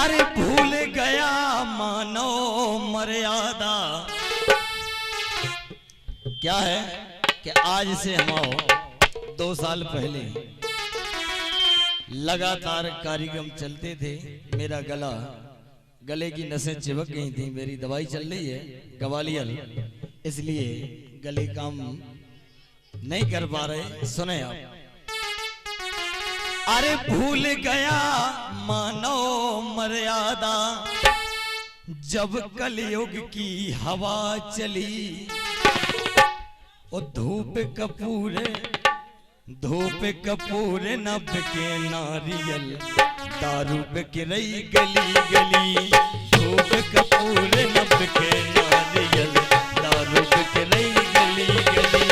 अरे भूल गया मानो मर्यादा। क्या है कि आज से हम 2 साल पहले लगातार कार्यक्रम चलते थे। मेरा गले की नसें चिपक गई थी। मेरी दवाई चल रही है ग्वालियर, इसलिए गले काम नहीं कर पा रहे। सुने आप। अरे भूल गया मानो मर्यादा, जब कलयुग की हवा चली। ओ धूप कपूर न बिके नारियल, दारू बिक रही गली गली। धूप कपूर न बिके नारियल, दारू बिक रही गली गली।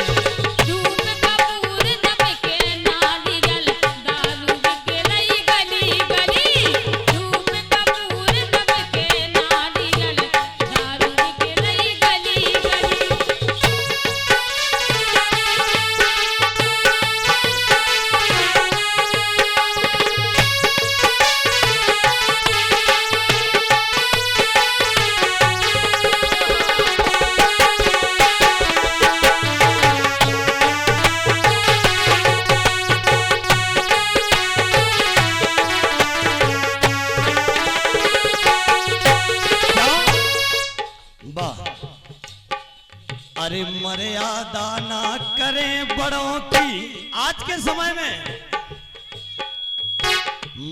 अरे मर्यादा ना करें बड़ों की। आज के समय में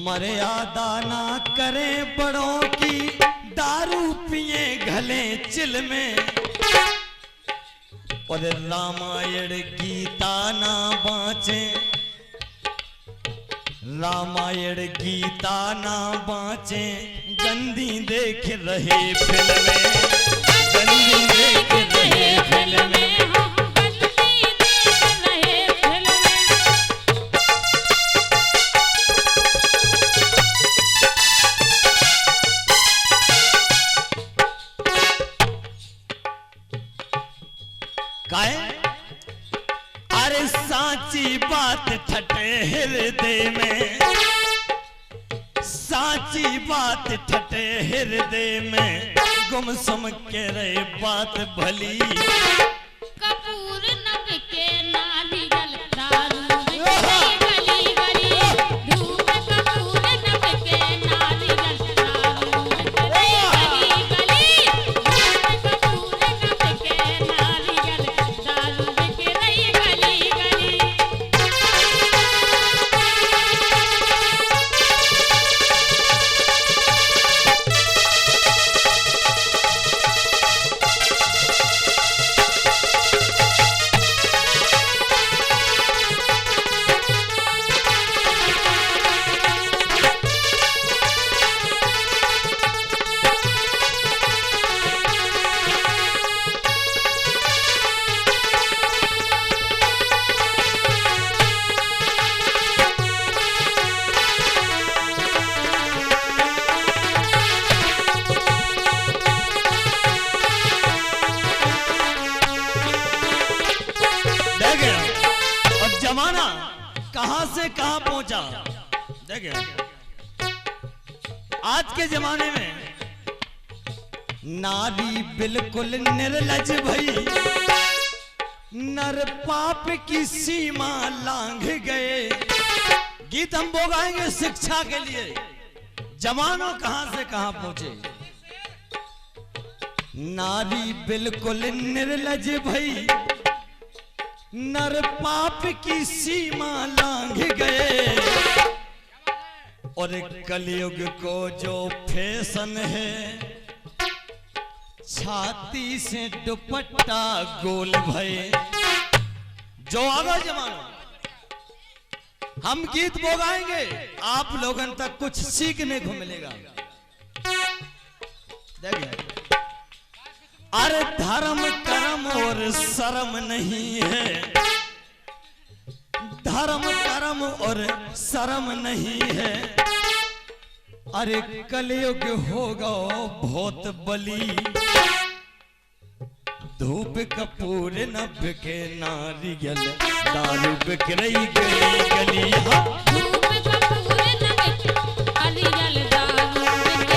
मर्यादा ना करें बड़ों की, दारू पिए घले चिल में। और रामायण गीता ना बाँचे, रामायण गीता ना बाँचे। गंदी देख रहे फिल्में, गंदी देख रहे फिल्में। अरे साची बात ठटे हृदय में, साची बात ठटे हृदय में। गुमसुम के रहे बात भली, कपूर न बिके नारियल, दारू बिके गली गली। धूप कपूर न बिके नारियल, दारू बिके गली गली। धूप कपूर न बिके नारियल, दारू बिके गली गली। जमाना कहां से कहां पहुंचा। देखिए आज के जमाने में नारी बिल्कुल निर्लज भई, नर पाप की सीमा लांघ गए। गीत हम वो गाएंगे शिक्षा के लिए। जमानों कहां से कहां पहुंचे। नारी बिल्कुल निर्लज भई, नर पाप की सीमा लांघ गए। और कलयुग को जो फैशन है, छाती से दुपट्टा गोल भये। जो आगा जमाना हम गीत वो गाएंगे, आप लोगों तक कुछ सीखने को मिलेगा। देखिए अरे धर्म कर्म और शर्म नहीं है, धर्म कर्म और शर्म नहीं है। अरे कलयुग होगा बहुत बली, धूप कपूर न बिके नारियल, दारू बिक रही गली गली। धूप कपूर न बिके नारियल, दारू बिके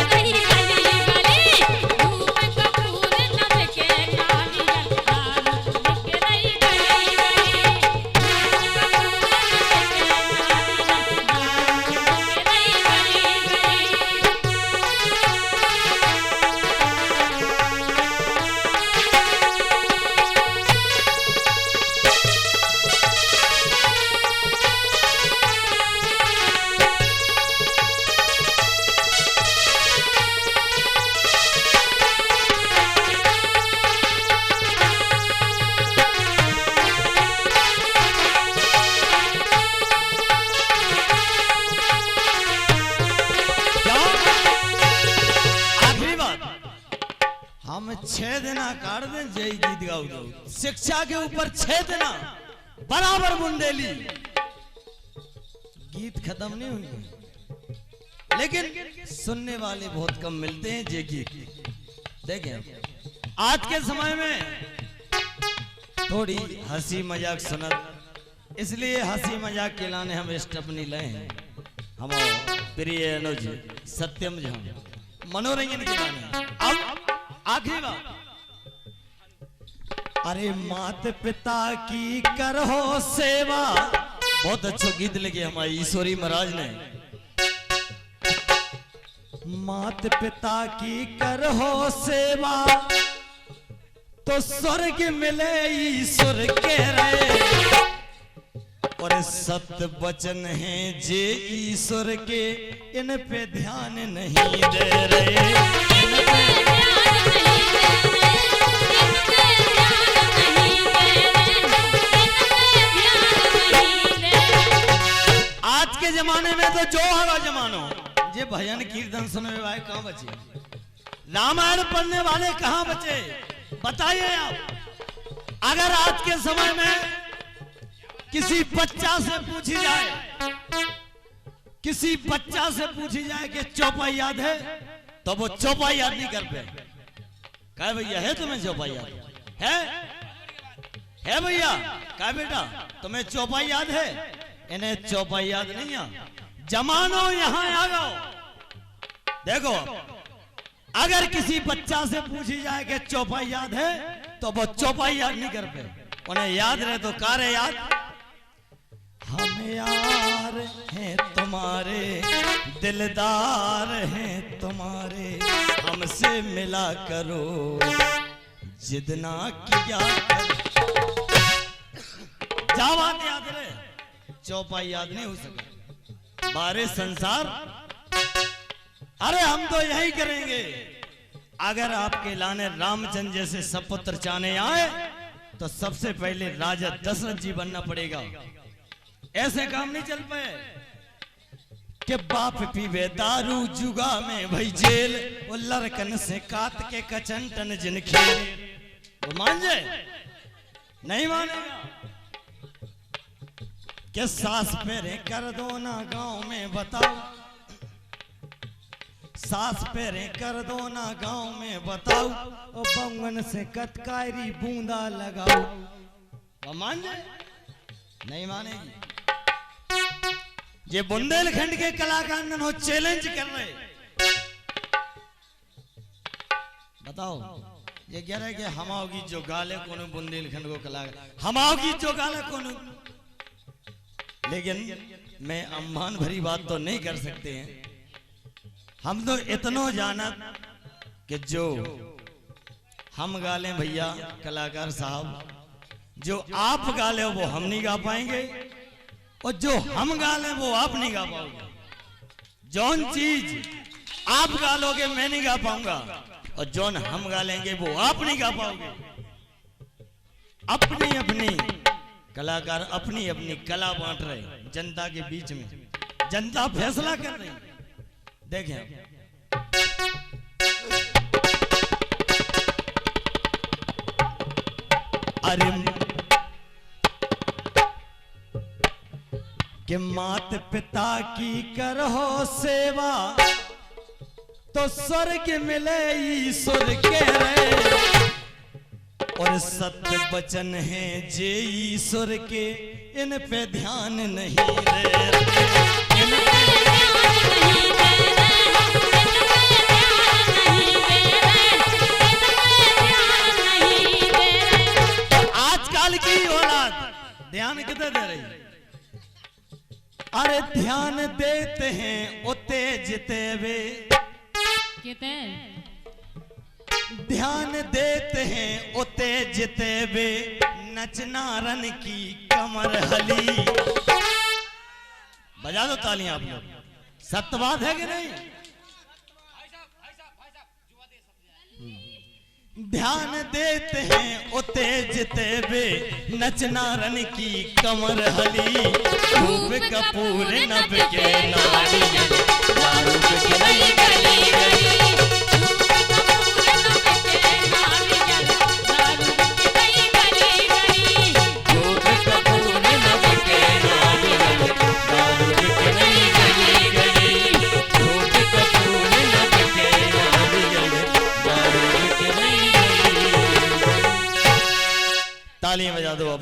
6 दिना काट दे जय गीत गाओ दो शिक्षा के ऊपर 6 दिना बराबर बुंदेली गीत खत्म नहीं होंगे लेकिन सुनने वाले बहुत कम मिलते हैं ये गीत देखें आज के समय में थोड़ी हंसी मजाक सुनत इसलिए हंसी मजाक के लाने हम स्टेप नहीं लाए हैं हम प्रिय अनुज सत्यम जी मनोरंजन के लाने अब आखिरी बात अरे मात पिता की करहो सेवा बहुत अच्छा गीत लगे हमारे ईश्वरी महाराज ने मात पिता की करहो सेवा तो स्वर्ग मिले ईश्वर के रहे और सत्य वचन है जे ईश्वर के इन पे ध्यान नहीं दे रहे आज के जमाने में तो जो होगा जमानो ये भजन कीर्तन सुनने वाले कहां बचे रामायण पढ़ने वाले कहां बचे बताइए आप अगर आज के समय में किसी बच्चा से पूछी जाए कि चौपाई याद है तो वो चौपाई याद नहीं कर पे कहे भैया है तुम्हें चौपाई याद है भैया कहे बेटा तुम्हें चौपाई याद है इन्हें चौपाई याद नहीं है जमानो यहां आ गओ देखो अगर किसी बच्चा से पूछी जाए कि चौपाई याद है तो वो चौपाई याद नहीं कर पे उन्हें याद रहे तो कार है याद हम यार हैं तुम्हारे दिलदार हैं तुम्हारे हमसे मिला करो जिद ना किया जावाद याद रहे चौपाई याद नहीं हो सके बारे संसार अरे हम तो यही करेंगे अगर आपके लाने रामचंद्र जैसे सपुत्र चाहने आए तो सबसे पहले राजा दशरथ जी बनना पड़ेगा ऐसे काम नहीं चल पाए कि बाप पीवे दारू जुगा में भाई जेल वो लड़कन से काट के कचंटन जिन खेल वो मान जाए नहीं मानेगा कि सास पेरे कर दो ना गांव में बताओ सास पेरे कर दो ना गांव में बताओ और बंगन से कतकायरी बूंदा लगाओ वो मान जाए नहीं मानेगी ये बुंदेलखंड के कलाकार ने चैलेंज कर रहे बताओ ये कह रहे कि हमाओगी जो गाले कोनो बुंदेलखंड को कलाकार हमाओगी जो गाले कोनो लेकिन मैं अम्मान भरी बात तो नहीं कर सकते हैं हम तो इतना जाना कि जो हम गाले भैया कलाकार साहब जो आप गाले वो हम नहीं गा पाएंगे और जो हम गाले वो आप नहीं गा पाओगे जौन चीज आप गालोगे मैं नहीं गा पाऊंगा और जौन हम गालेंगे वो आप नहीं गा पाओगे अपनी अपनी कलाकार अपनी अपनी कला बांट रहे जनता के बीच में जनता फैसला कर रही देखें अरे कि मात पिता की करहो सेवा तो स्वर्ग मिले ईश्वर के रहे और सत्य वचन है जे ईश्वर के इन पे ध्यान नहीं दे आजकल की औलाद ध्यान कितने दे रही अरे ध्यान देते हैं उते जिते वे ध्यान देते हैं उते जिते वे नचना रन की कमर हली बजा दो तालियां आप लोग सत्य बात है कि नहीं ध्यान देते हैं उते जिते वे नचना रन की कमर हली धूप कपूर नभ के नारी दारू के गली गली गली तालियां बजा दो अब।